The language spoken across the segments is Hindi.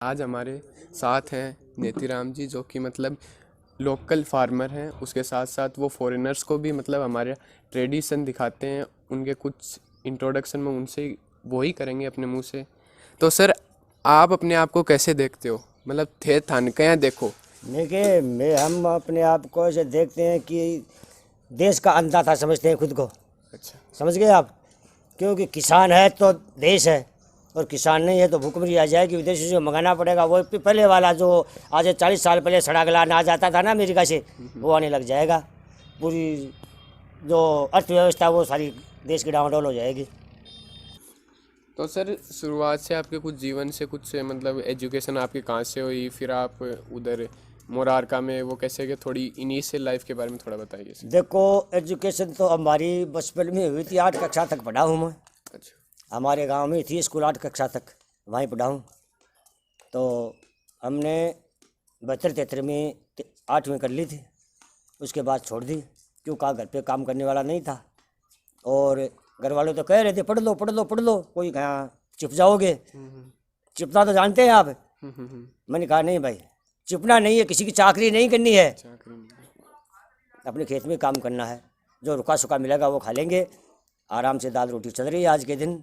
आज हमारे साथ हैं नेतीराम जी, जो कि मतलब लोकल फार्मर हैं। उसके साथ साथ वो फॉरेनर्स को भी मतलब हमारे ट्रेडिशन दिखाते हैं। उनके कुछ इंट्रोडक्शन में उनसे वो ही करेंगे अपने मुंह से। तो सर, आप अपने आप को कैसे देखते हो? मतलब थे थान क्या देखो। देखिए हम अपने आप को ऐसे देखते हैं कि देश का अन्नदाता समझते हैं खुद को। अच्छा। समझ गए आप? क्योंकि किसान है तो देश है, और किसान नहीं है तो भूखमरी आ जाएगी, विदेशों से मंगाना पड़ेगा। वो पहले वाला जो आज 40 साल पहले सड़ा गला अनाज आता था ना अमेरिका से, वो आने लग जाएगा। पूरी जो अर्थव्यवस्था वो सारी देश की डामाडोल हो जाएगी। तो सर, शुरुआत से आपके कुछ जीवन से कुछ मतलब एजुकेशन आपकी कहाँ से हुई, फिर आप उधर मोरारका में वो कैसे गए? थोड़ी इनिशियल लाइफ के बारे में थोड़ा बताइए सर। देखो, एजुकेशन तो हमारी बचपन में हुई थी, 8 कक्षा तक पढ़ा हूँ मैं। अच्छा। हमारे गांव में थी स्कूल, 8 कक्षा तक वहीं पढ़ा हूँ। तो हमने 72-73 में 8वीं कर ली थी। उसके बाद छोड़ दी, क्यों कहा घर पे काम करने वाला नहीं था। और घर वाले तो कह रहे थे पढ़ लो पढ़ लो पढ़ लो, कोई कहाँ चिप जाओगे। चिपना तो जानते हैं आप। मैंने कहा नहीं भाई, चिपना नहीं है, किसी की चाकरी नहीं करनी है, अपने खेत में काम करना है। जो रुका सुखा मिलेगा वो खा लेंगे। आराम से दाल रोटी चल रही है आज के दिन।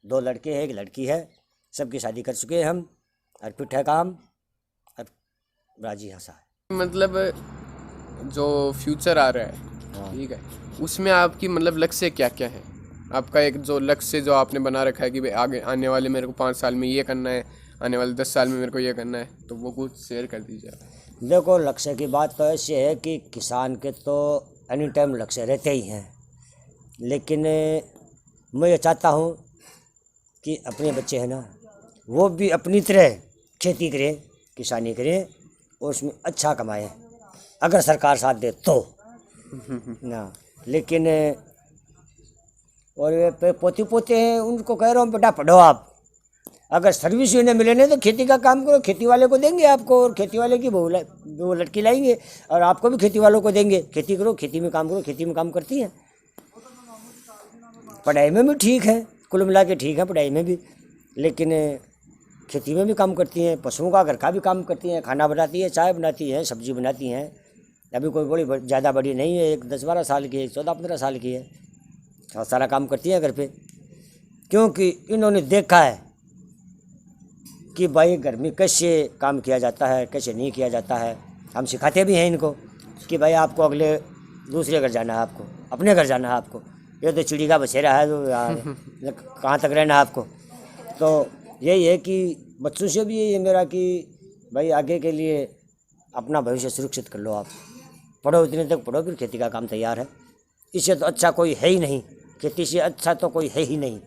2 लड़के हैं, 1 लड़की है, सबकी शादी कर चुके हैं हम। और फिट है काम, और राजी हंसा है। मतलब जो फ्यूचर आ रहा है, हाँ। ठीक है, उसमें आपकी मतलब लक्ष्य क्या क्या है? आपका एक जो लक्ष्य जो आपने बना रखा है कि भाई आगे आने वाले मेरे को 5 साल में ये करना है, आने वाले 10 साल में मेरे को ये करना है, तो वो कुछ शेयर कर दीजिए आप। देखो, लक्ष्य की बात तो ऐसी है कि किसान के तो एनी टाइम लक्ष्य रहते ही हैं, लेकिन मैं ये चाहता हूँ कि अपने बच्चे हैं ना, वो भी अपनी तरह खेती करें, किसानी करें, और उसमें अच्छा कमाएं, अगर सरकार साथ दे तो ना। लेकिन और ये पोती पोते हैं, उनको कह रहा हूँ बेटा पढ़ो आप। अगर सर्विस उन्हें मिले नहीं तो खेती का काम करो, खेती वाले को देंगे आपको, और खेती वाले की वो लड़की लाएंगे, और आपको भी खेती वालों को देंगे। खेती करो, खेती में काम करो, खेती में काम करती हैं। पढ़ाई में भी ठीक है, कुल मिला के ठीक है पढ़ाई में भी, लेकिन खेती में भी काम करती हैं, पशुओं का घर का भी काम करती हैं, खाना बनाती है, चाय बनाती है, सब्जी बनाती हैं। अभी कोई बड़ी ज़्यादा बड़ी नहीं है, एक 10-12 साल की है, 14-15 साल की है, और सारा काम करती है घर पे। क्योंकि इन्होंने देखा है कि भाई घर में कैसे काम किया जाता है, कैसे नहीं किया जाता है। हम सिखाते भी हैं इनको कि भाई आपको अगले दूसरे घर जाना है, आपको अपने घर जाना है आपको। ये तो चिड़ी का बसेरा है, तो यार कहाँ तक रहना है आपको। तो यही है कि बच्चों से भी यही है मेरा कि भाई आगे के लिए अपना भविष्य सुरक्षित कर लो आप। पढ़ो, इतने तक पढ़ो, फिर खेती का काम तैयार है। इससे तो अच्छा कोई है ही नहीं, खेती से अच्छा तो कोई है ही नहीं।